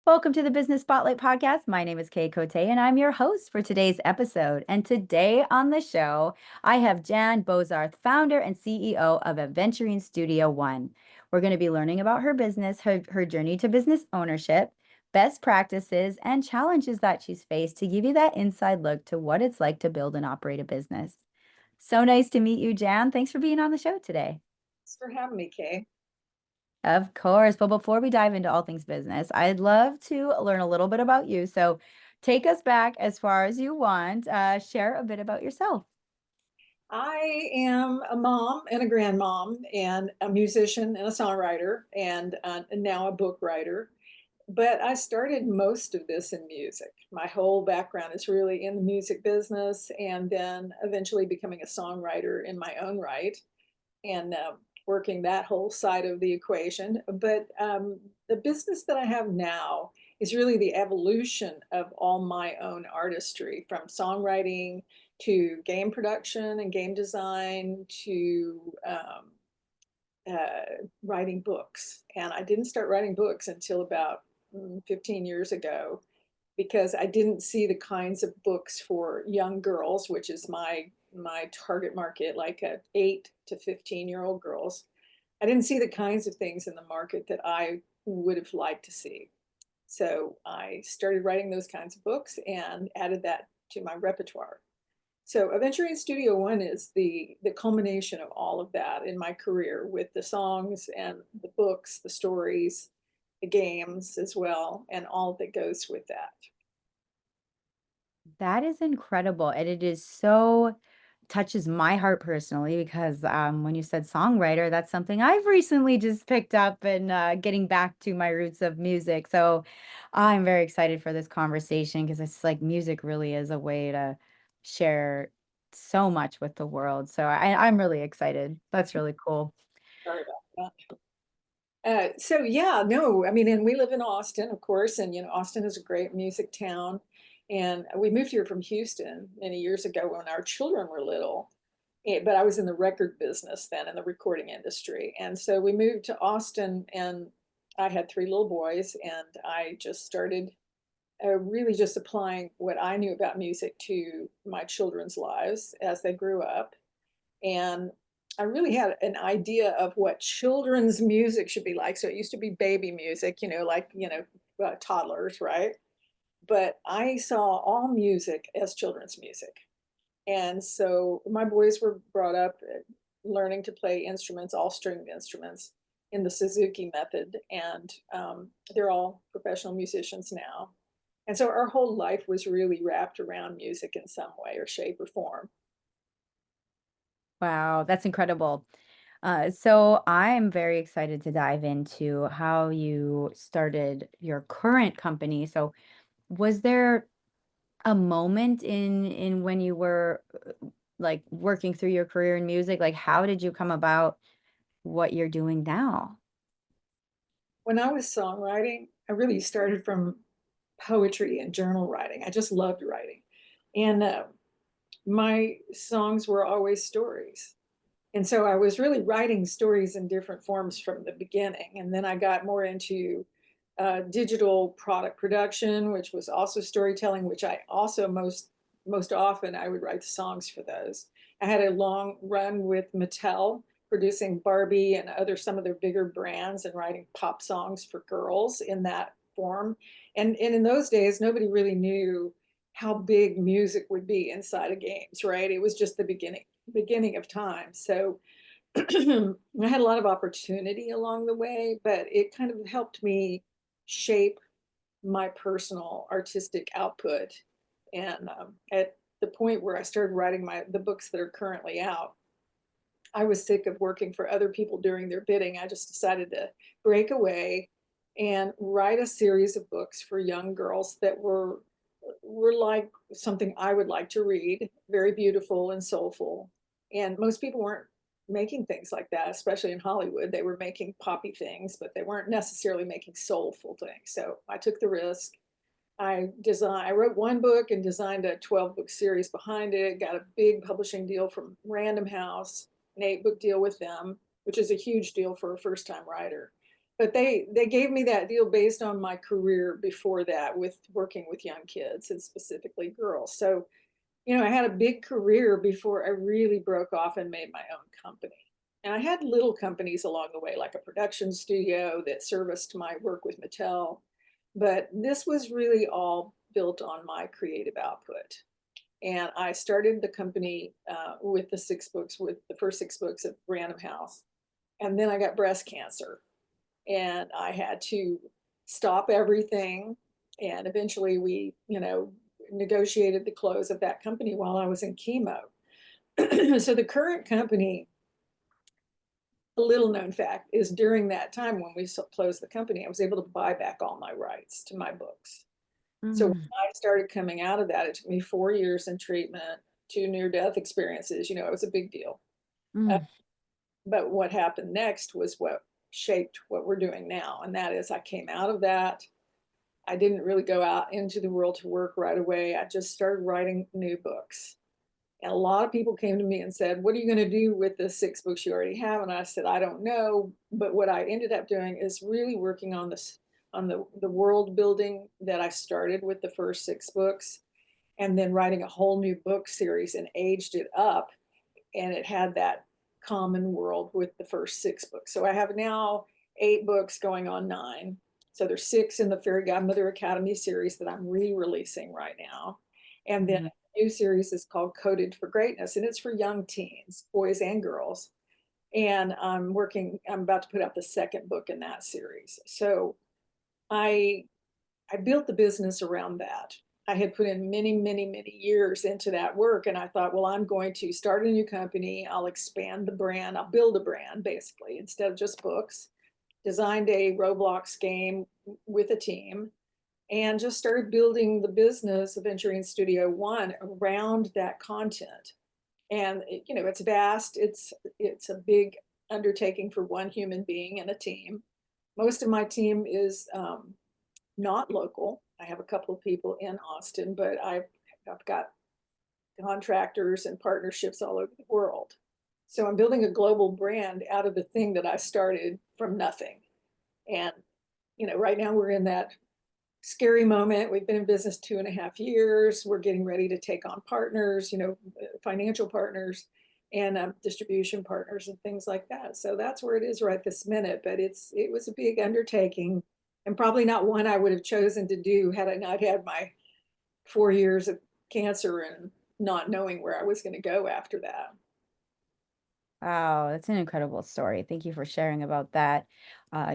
Welcome to the Business Spotlight Podcast. My name is Kay Cote, and I'm your host for today's episode. And today on the show, I have Jan Bozarth, founder and CEO of Aventurine Studio One. We're going to be learning about her business, her journey to business ownership, best practices, and challenges that she's faced to give you that inside look to what it's like to build and operate a business. So nice to meet you, Jan. Thanks for being on the show today. Thanks for having me, Kay. Of course. But before we dive into all things business, I'd love to learn a little bit about you. So take us back as far as you want. Share a bit about yourself. I am a mom and a grandmom and a musician and a songwriter and now a book writer. But I started most of this in music. My whole background is really in the music business and then eventually becoming a songwriter in my own right and working that whole side of the equation. But the business that I have now is really the evolution of all my own artistry, from songwriting to game production and game design to writing books. And I didn't start writing books until about 15 years ago because I didn't see the kinds of books for young girls, which is my target market, like 8 to 15-year-old girls. I didn't see the kinds of things in the market that I would have liked to see. So I started writing those kinds of books and added that to my repertoire. So Aventurine Studio One is the culmination of all of that in my career, with the songs and the books, the stories, the games as well, and all that goes with that. That is incredible. And it is so touches my heart personally because when you said songwriter, that's something I've recently just picked up and getting back to my roots of music. So I'm very excited for this conversation because it's like music really is a way to share so much with the world. So I'm really excited. That's really cool. Sorry about that. So yeah, no, I mean, and we live in Austin, of course, and Austin is a great music town. And we moved here from Houston many years ago when our children were little. But I was in the record business then, in the recording industry. And so we moved to Austin, and I had 3 little boys, and I just started really just applying what I knew about music to my children's lives as they grew up. And I really had an idea of what children's music should be like. So it used to be baby music, toddlers, right? But I saw all music as children's music. And so my boys were brought up learning to play instruments, all stringed instruments, in the Suzuki method. And they're all professional musicians now. And so our whole life was really wrapped around music in some way or shape or form. Wow, that's incredible. So I'm very excited to dive into how you started your current company. So was there a moment in when you were like working through your career in music? Like how did you come about what you're doing now? When I was songwriting, I really started from poetry and journal writing. I just loved writing. And my songs were always stories. And so I was really writing stories in different forms from the beginning. And then I got more into digital product production, which was also storytelling, which I also most often I would write the songs for those. I had a long run with Mattel, producing Barbie and other some of their bigger brands and writing pop songs for girls in that form. And in those days, nobody really knew how big music would be inside of games, right? It was just the beginning of time. So I had a lot of opportunity along the way, but it kind of helped me shape my personal artistic output. And at the point where I started writing the books that are currently out, I was sick of working for other people doing their bidding. I just decided to break away and write a series of books for young girls that were like something I would like to read, very beautiful and soulful. And most people weren't making things like that, especially in Hollywood. They were making poppy things, but they weren't necessarily making soulful things. So I took the risk. I wrote one book and designed a 12-book series behind it, got a big publishing deal from Random House, an 8-book deal with them, which is a huge deal for a first-time writer. but they gave me that deal based on my career before that with working with young kids and specifically girls. So, I had a big career before I really broke off and made my own company. And I had little companies along the way, like a production studio that serviced my work with Mattel. But this was really all built on my creative output. And I started the company with the 6 books, with the first 6 books of Random House. And then I got breast cancer and I had to stop everything. And eventually we, negotiated the close of that company while I was in chemo. So the current company, a little known fact, is during that time when we closed the company, I was able to buy back all my rights to my books. So when Mm, I started coming out of that, it took me 4 years in treatment, 2 near-death experiences. It was a big deal. Uh, mm, but what happened next was what shaped what we're doing now. And that is I came out of that. I didn't really go out into the world to work right away. I just started writing new books. And a lot of people came to me and said, what are you going to do with the 6 books you already have? And I said, I don't know. But what I ended up doing is really working on this, on the world building that I started with the first 6 books, and then writing a whole new book series and aged it up. And it had that common world with the first 6 books. So I have now 8 books going on 9. So there's 6 in the Fairy Godmother Academy series that I'm re-releasing right now. And then mhm. a new series is called Coded for Greatness, and it's for young teens, boys and girls. And I'm about to put out the second book in that series. So I I built the business around that. I had put in many, many, many years into that work. And I thought, well, I'm going to start a new company. I'll expand the brand. I'll build a brand basically instead of just books. Designed a Roblox game with a team and just started building the business of Aventurine Studio One around that content. And it's vast. It's a big undertaking for one human being and a team. Most of my team is not local. I have a couple of people in Austin, but I've got contractors and partnerships all over the world. So I'm building a global brand out of the thing that I started from nothing. And, right now we're in that scary moment. We've been in business 2.5 years. We're getting ready to take on partners, financial partners and distribution partners and things like that. So that's where it is right this minute. But it was a big undertaking and probably not one I would have chosen to do had I not had my 4 years of cancer and not knowing where I was going to go after that. Wow, that's an incredible story. Thank you for sharing about that.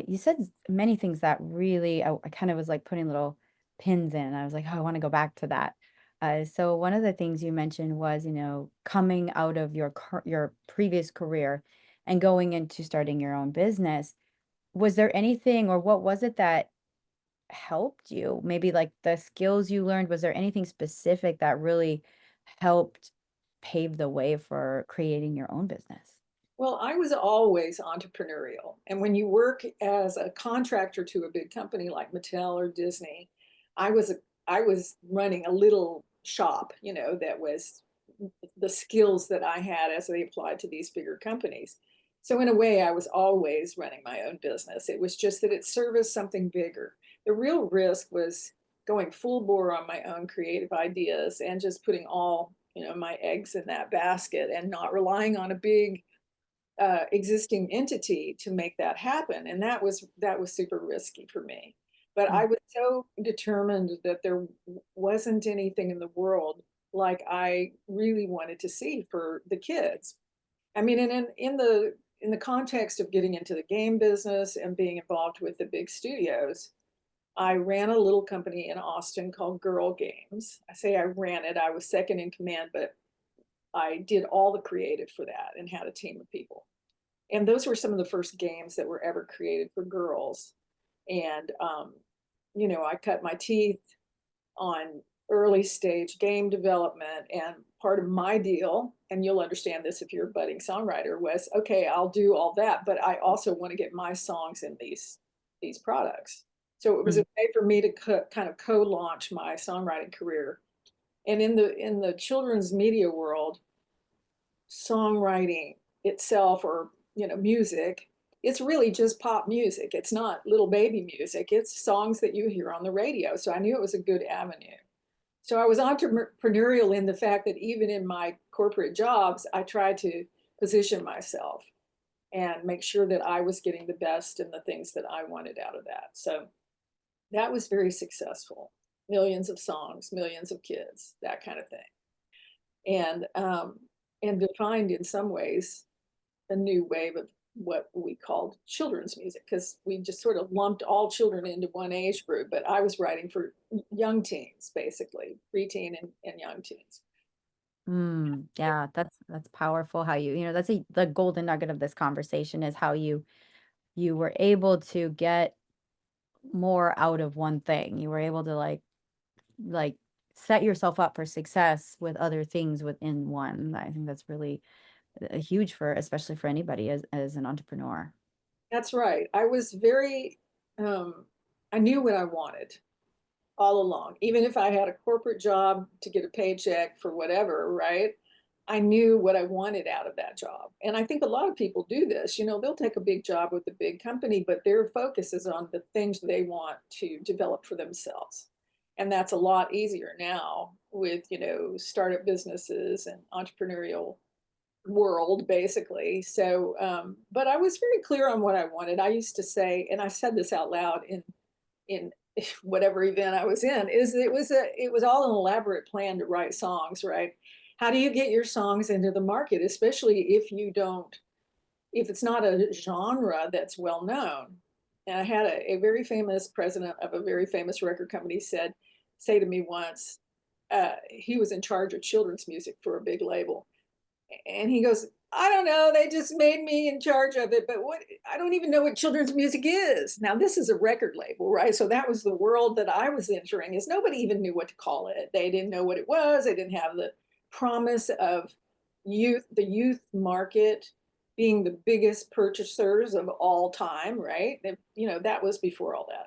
You said many things that really, I kind of was like putting little pins in. I was like, oh, I want to go back to that. So one of the things you mentioned was, coming out of your previous career and going into starting your own business. Was there anything, or what was it that helped you? Maybe like the skills you learned, was there anything specific that really helped pave the way for creating your own business? Well, I was always entrepreneurial. And when you work as a contractor to a big company like Mattel or Disney, I was I was running a little shop, that was the skills that I had as they applied to these bigger companies. So in a way, I was always running my own business. It was just that it serviced something bigger. The real risk was going full bore on my own creative ideas and just putting all, my eggs in that basket and not relying on a big existing entity to make that happen. And that was super risky for me. But I Mm, was so determined that there wasn't anything in the world like I really wanted to see for the kids. I mean, and in the context of getting into the game business and being involved with the big studios, I ran a little company in Austin called Girl Games. I say I ran it, I was second in command, but I did all the creative for that and had a team of people. And those were some of the first games that were ever created for girls. And I cut my teeth on early stage game development. And part of my deal, and you'll understand this if you're a budding songwriter, was okay, I'll do all that, but I also want to get my songs in these products. So it was a mm, way for me to kind of co-launch my songwriting career. And in the children's media world, songwriting itself, or music, it's really just pop music. It's not little baby music. It's songs that you hear on the radio. So I knew it was a good avenue. So I was entrepreneurial in the fact that even in my corporate jobs, I tried to position myself and make sure that I was getting the best in the things that I wanted out of that. So that was very successful. Millions of songs, millions of kids, that kind of thing. And defined in some ways a new wave of what we called children's music, because we just sort of lumped all children into one age group. But I was writing for young teens, basically, preteen and young teens. Yeah, that's powerful how that's the golden nugget of this conversation is how you were able to get more out of one thing. You were able to like set yourself up for success with other things within one. I think that's really huge for especially for anybody as an entrepreneur. That's right. I was very, I knew what I wanted all along. Even if I had a corporate job to get a paycheck for whatever, right? I knew what I wanted out of that job. And I think a lot of people do this. They'll take a big job with a big company, but their focus is on the things they want to develop for themselves. And that's a lot easier now with, startup businesses and entrepreneurial world, basically. So, but I was very clear on what I wanted. I used to say, and I said this out loud in whatever event I was in, is it was all an elaborate plan to write songs, right? How do you get your songs into the market, especially if it's not a genre that's well known? And I had a very famous president of a very famous record company say to me once, he was in charge of children's music for a big label. And he goes, I don't know, they just made me in charge of it, but I don't even know what children's music is. Now, this is a record label, right? So that was the world that I was entering, is nobody even knew what to call it. They didn't know what it was. They didn't have the promise of the youth market being the biggest purchasers of all time, right? That was before all that.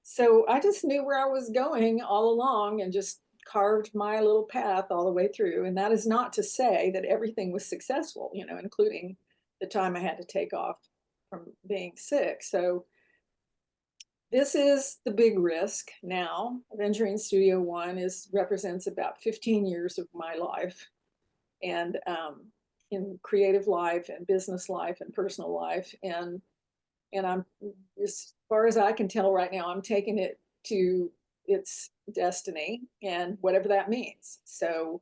So I just knew where I was going all along and just carved my little path all the way through. And that is not to say that everything was successful, including the time I had to take off from being sick. So this is the big risk now. Aventurine Studio One represents about 15 years of my life, and in creative life and business life and personal life. And I'm, as far as I can tell right now, I'm taking it to its destiny and whatever that means. So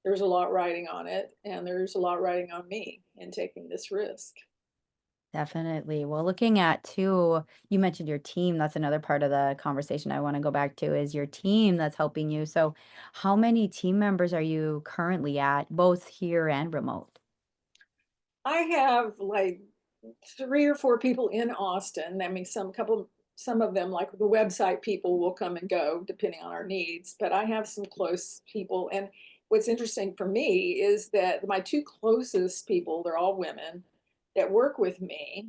there's a lot riding on it, and there's a lot riding on me in taking this risk. Definitely. Well, looking at too, you mentioned your team. That's another part of the conversation I want to go back to is your team that's helping you. So, how many team members are you currently at, both here and remote? I have like 3 or 4 people in Austin. I mean, some of them, like the website people, will come and go depending on our needs. But I have some close people. And what's interesting for me is that my 2 closest people, they're all women that work with me.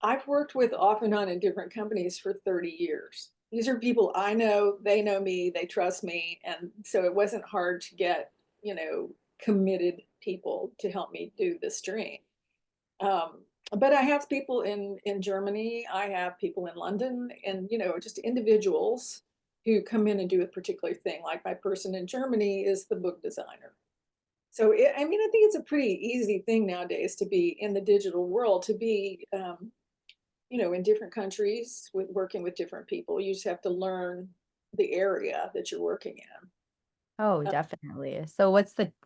I've worked with off and on in different companies for 30 years. These are people I know, they know me, they trust me. And so it wasn't hard to get, committed people to help me do this dream. But I have people in Germany, I have people in London, and just individuals who come in and do a particular thing. Like my person in Germany is the book designer. So I mean, I think it's a pretty easy thing nowadays to be in the digital world, to be in different countries with working with different people. You just have to learn the area that you're working in. Oh, definitely. So,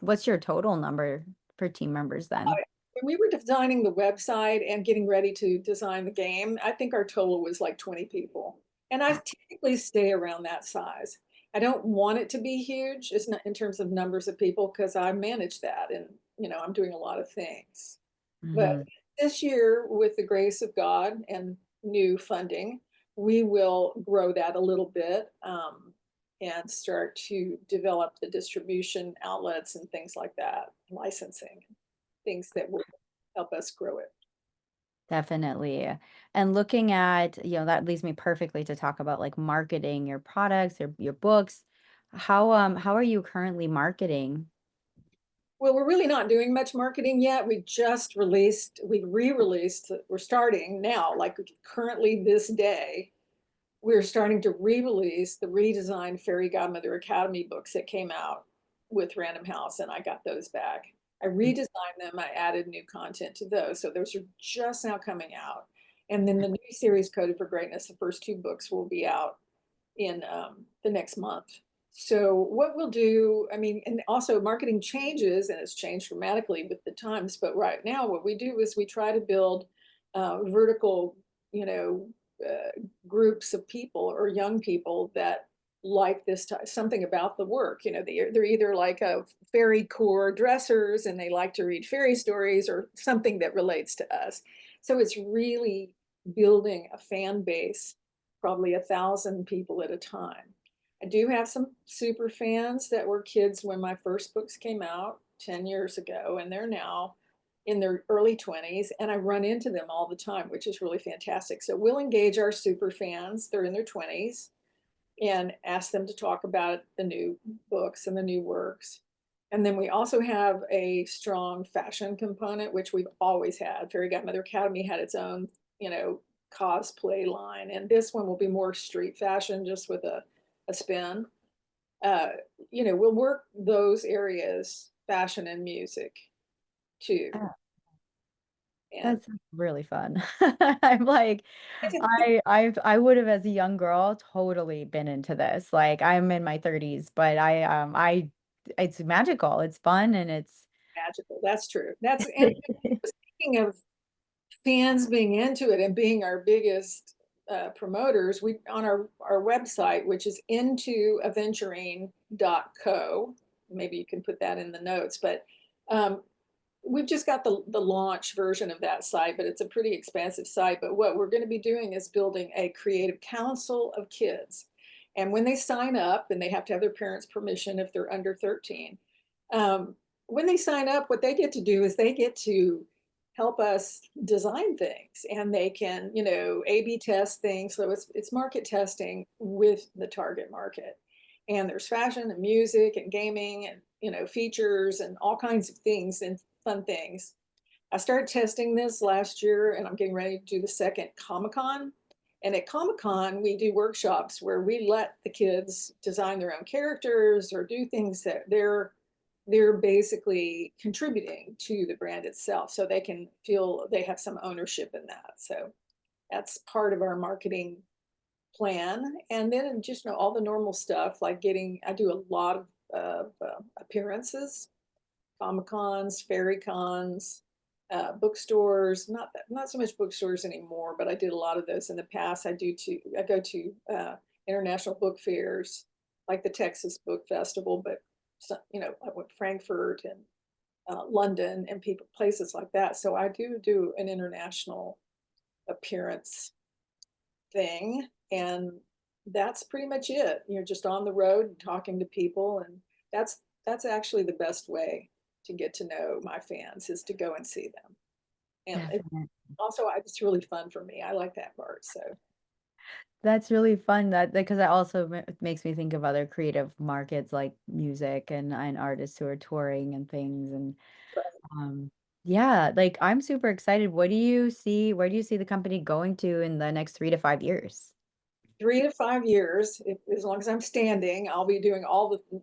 what's your total number for team members then? When we were designing the website and getting ready to design the game, I think our total was like 20 people. And I typically stay around that size. I don't want it to be huge, it's not in terms of numbers of people, because I manage that, and I'm doing a lot of things. But Mhm. this year, with the grace of God and new funding, we will grow that a little bit, and start to develop the distribution outlets and things like that, licensing, things that will help us grow it. Definitely. And looking at, that leads me perfectly to talk about like marketing your products, your books. How are you currently marketing? Well, we're really not doing much marketing yet. We re-released, we're starting now, like currently this day, we're starting to re-release the redesigned Fairy Godmother Academy books that came out with Random House, and I got those back. I redesigned them. I added new content to those. So those are just now coming out. And then the new series, Coded for Greatness, the first two books will be out in the next month. So what we'll do, I mean, and also marketing changes, and it's changed dramatically with the times, but right now what we do is we try to build vertical, you know, groups of people or young people that like this something about the work. You know, they're either like a fairy core dressers and they like to read fairy stories, or something that relates to us. So it's really building a fan base, probably 1,000 people at a time. I do have some super fans that were kids when my first books came out 10 years ago, and they're now in their early 20s, and I run into them all the time, which is really fantastic. So we'll engage our super fans, they're in their 20s, and ask them to talk about the new books and the new works. And then we also have a strong fashion component, which we've always had. Fairy Godmother Academy had its own, you know, cosplay line, and this one will be more street fashion, just with a spin. Uh, you know, we'll work those areas, fashion and music too. Oh, And that's really fun. I'm like, it's I would have as a young girl totally been into this. Like I'm in my 30s, but I it's magical. It's fun and it's magical. That's true. And speaking of fans being into it and being our biggest promoters, we on our website, which is intoaventurine.co. Maybe you can put that in the notes, but um, we've just got the launch version of that site, but it's a pretty expansive site. But what we're going to be doing is building a creative council of kids. And when they sign up, and they have to have their parents' permission if they're under 13, um, when they sign up, what they get to do is they get to help us design things, and they can, you know, A/B test things. So it's market testing with the target market. And there's fashion and music and gaming and, you know, features and all kinds of things and fun things. I started testing this last year, and I'm getting ready to do the second Comic-Con. And at Comic-Con, we do workshops where we let the kids design their own characters or do things that they're basically contributing to the brand itself, so they can feel they have some ownership in that. So that's part of our marketing plan. And then just, you know, all the normal stuff, like I do a lot of appearances, Comic Cons, Fairy Cons, bookstores. Not so much bookstores anymore, but I did a lot of those in the past. I go to international book fairs, like the Texas Book Festival, but you know, I went to Frankfurt and London and places like that. So I do an international appearance thing, and that's pretty much it. You're just on the road talking to people, and that's actually the best way to get to know my fans, is to go and see them. And definitely. it's really fun for me. I like that part. So That's really fun that because that also makes me think of other creative markets like music and artists who are touring and things and um yeah, like I'm super excited. What do you see, where do you see the company going to in the next 3 to 5 years? 3 to 5 years, as long as I'm standing, I'll be doing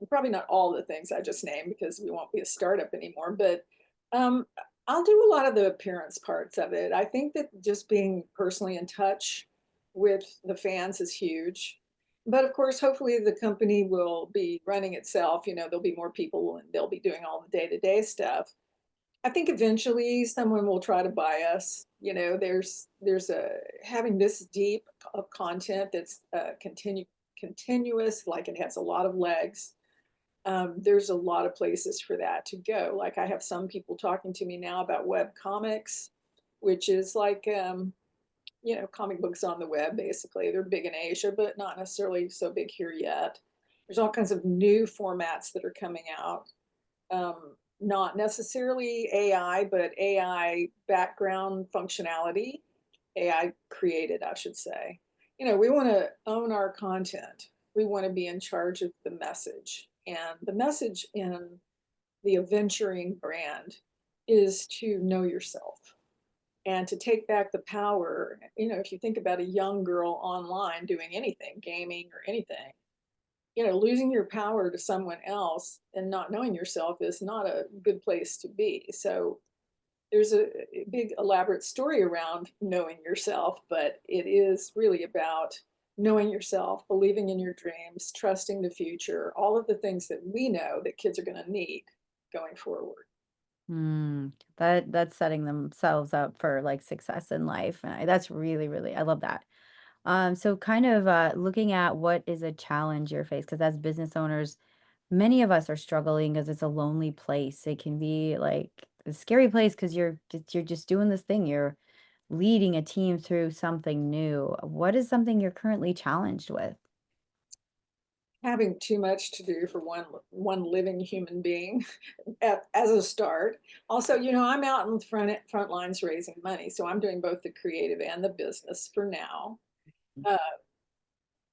probably not all the things I just named, because we won't be a startup anymore, but um, I'll do a lot of the appearance parts of it. I think that just being personally in touch with the fans is huge. But of course, hopefully the company will be running itself. You know, there'll be more people and they'll be doing all the day-to-day stuff. I think eventually someone will try to buy us. You know, there's a having this deep of content that's continuous, like it has a lot of legs. There's a lot of places for that to go. Like I have some people talking to me now about web comics, which is like you know, comic books on the web. Basically, they're big in Asia, but not necessarily so big here yet. There's all kinds of new formats that are coming out, not necessarily AI, but AI background functionality, AI created, I should say. You know, we want to own our content. We want to be in charge of the message. And the message in the Aventurine brand is to know yourself and to take back the power. If you think about a young girl online doing anything, gaming or anything, losing your power to someone else and not knowing yourself is not a good place to be. So there's a big elaborate story around knowing yourself, but it is really about knowing yourself, believing in your dreams, trusting the future, all of the things that we know that kids are going to need going forward. That's setting themselves up for like success in life. And that's really, really, I love that. So kind of looking at what is a challenge you're faced, because as business owners, many of us are struggling because it's a lonely place. It can be like a scary place because you're just doing this thing. You're leading a team through something new. What is something you're currently challenged with? Having too much to do for one living human being as a start. Also, I'm out in the front lines raising money, so I'm doing both the creative and the business for now. Uh,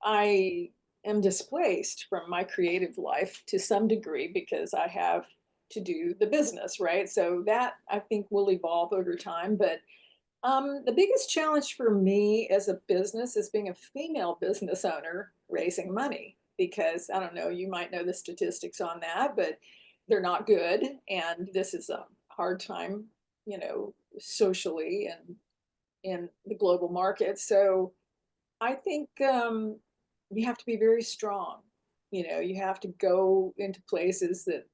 I am displaced from my creative life to some degree because I have to do the business, right? So that I think will evolve over time. But the biggest challenge for me as a business is being a female business owner raising money because I don't know, you might know the statistics on that, but they're not good. And this is a hard time, socially and in the global market. So I think you have to be very strong. You have to go into places that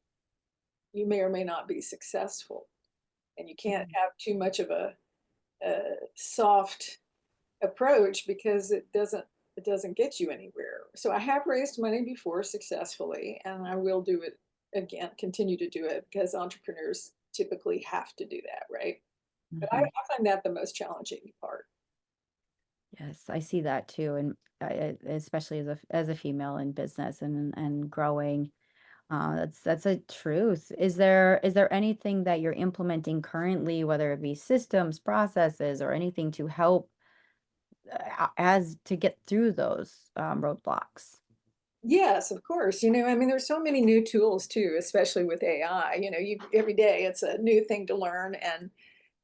you may or may not be successful, and you can't Mhm. have too much of a soft approach because it doesn't get you anywhere. So I have raised money before successfully, and I will do it again, continue to do it because entrepreneurs typically have to do that, right? But I, Mhm. I find that the most challenging part. Yes, I see that too, and especially as a female in business and growing. That's a truth. Is there anything that you're implementing currently, whether it be systems, processes, or anything to help as to get through those roadblocks? Yes, of course. I mean, there's so many new tools too, especially with AI. You every day it's a new thing to learn and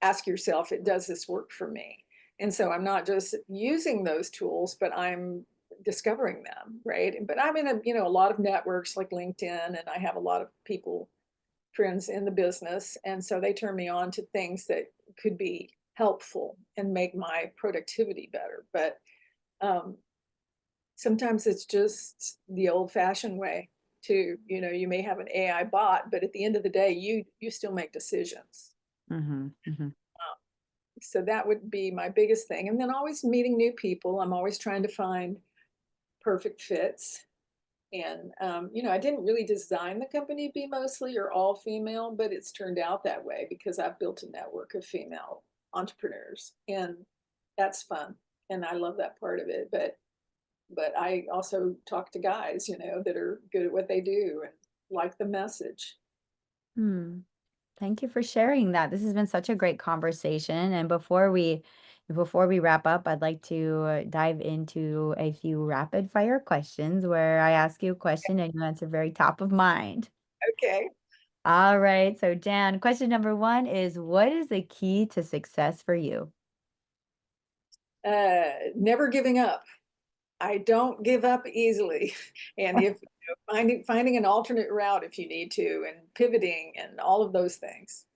ask yourself, does this work for me? And so I'm not just using those tools, but I'm discovering them, right? But I'm in a lot of networks like LinkedIn, and I have a lot of people, friends in the business, and so they turn me on to things that could be helpful and make my productivity better. But um, sometimes it's just the old fashioned way too. You may have an AI bot, but at the end of the day, you still make decisions. Hmm. Hmm. So that would be my biggest thing. And then always meeting new people. I'm always trying to find perfect fits. And I didn't really design the company to be mostly or all female, but it's turned out that way because I've built a network of female entrepreneurs, and that's fun. And I love that part of it. But I also talk to guys, that are good at what they do and like the message. Hmm. Thank you for sharing that. This has been such a great conversation. And before we wrap up, I'd like to dive into a few rapid fire questions where I ask you a question and you answer very top of mind. Okay. All right. So, Jan, question number one is, what is the key to success for you? Never giving up. I don't give up easily. And if finding an alternate route if you need to, and pivoting and all of those things.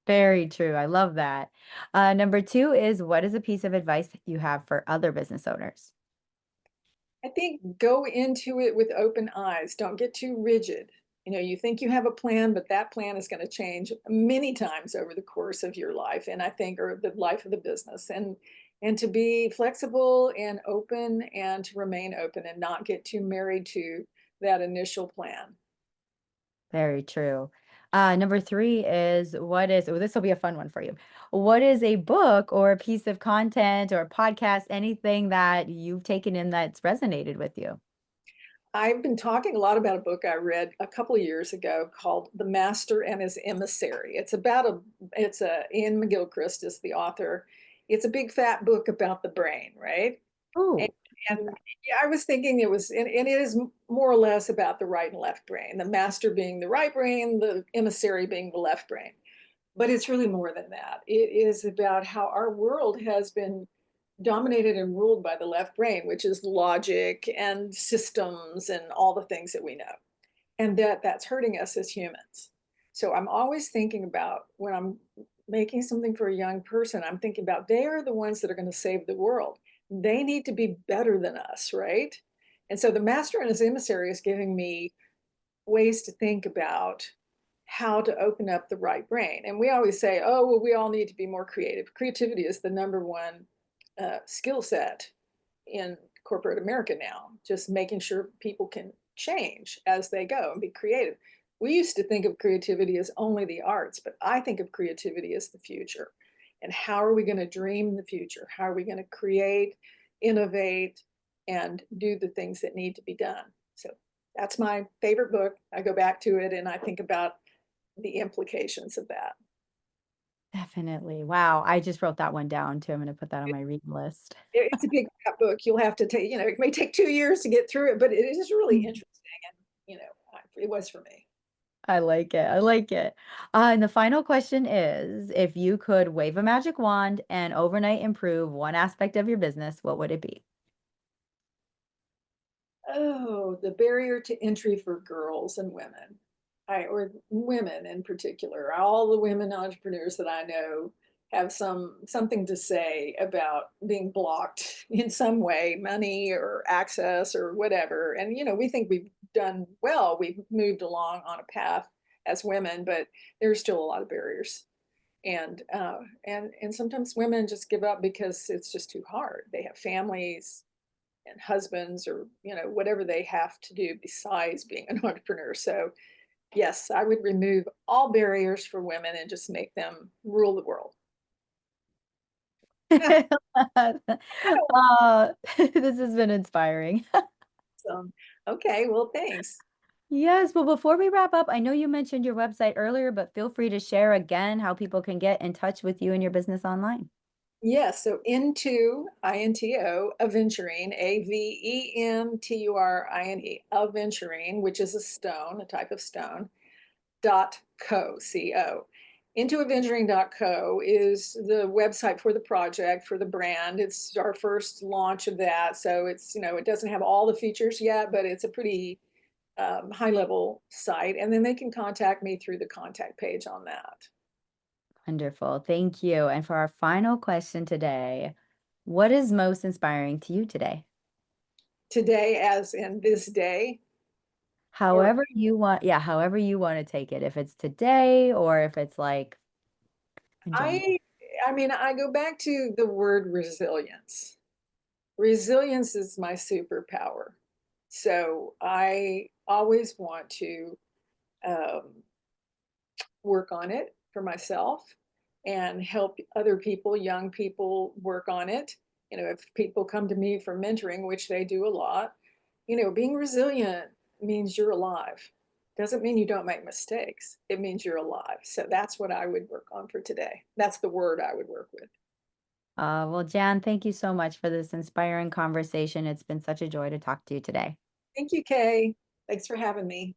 Very true. I love that. Number two is, what is a piece of advice you have for other business owners? I think go into it with open eyes. Don't get too rigid. You think you have a plan, but that plan is going to change many times over the course of your life, and I think, or the life of the business. And to be flexible and open and to remain open and not get too married to that initial plan. Very true. Number three is, this will be a fun one for you. What is a book or a piece of content or a podcast, anything that you've taken in that's resonated with you? I've been talking a lot about a book I read a couple of years ago called The Master and His Emissary. It's Ian McGilchrist is the author. It's a big fat book about the brain, right? And, Oh. And yeah, I was thinking it was, and it is more or less about the right and left brain, the master being the right brain, the emissary being the left brain. But it's really more than that. It is about how our world has been dominated and ruled by the left brain, which is logic and systems and all the things that we know. And that's hurting us as humans. So I'm always thinking about when I'm making something for a young person, I'm thinking about they are the ones that are going to save the world. They need to be better than us, right? And so the master and his emissary is giving me ways to think about how to open up the right brain. And we always say, oh, well, we all need to be more creative. Creativity is the number one skill set in corporate America now, just making sure people can change as they go and be creative. We used to think of creativity as only the arts, but I think of creativity as the future. And how are we going to dream the future? How are we going to create, innovate, and do the things that need to be done? So that's my favorite book. I go back to it and I think about the implications of that. Definitely. Wow. I just wrote that one down too. I'm going to put that on my reading list. It's a big fat book. You'll have to take, it may take 2 years to get through it, but it is really interesting. And, it was for me. I like it. I like it. And the final question is, if you could wave a magic wand and overnight improve one aspect of your business, what would it be? Oh, the barrier to entry for girls and women. Or women in particular. All the women entrepreneurs that I know have something to say about being blocked in some way, money or access or whatever. And we think we've done well. We've moved along on a path as women, but there's still a lot of barriers. And sometimes women just give up because it's just too hard. They have families and husbands or whatever they have to do besides being an entrepreneur. So yes, I would remove all barriers for women and just make them rule the world. This has been inspiring. So, okay, well, thanks. Yes, well, before we wrap up, I know you mentioned your website earlier, but feel free to share again how people can get in touch with you and your business online. Yes, so into INTO, Aventurine, Aventurine, Aventurine, which is a stone, a type of stone, .co, Intoaventuring.co is the website for the project, for the brand. It's our first launch of that. So it doesn't have all the features yet, but it's a pretty high level site. And then they can contact me through the contact page on that. Wonderful. Thank you. And for our final question today, what is most inspiring to you today? Today, as in this day, or However you want, yeah, however you want to take it. If it's today or if it's like in general. I, I mean, I go back to the word resilience. Resilience is my superpower. So I always want to um, work on it for myself and help other people, young people, work on it. If people come to me for mentoring, which they do a lot, being resilient means you're alive. Doesn't mean you don't make mistakes. It means you're alive. So that's what I would work on for today. That's the word I would work with. Well, Jan, thank you so much for this inspiring conversation. It's been such a joy to talk to you today. Thank you, Kay. Thanks for having me.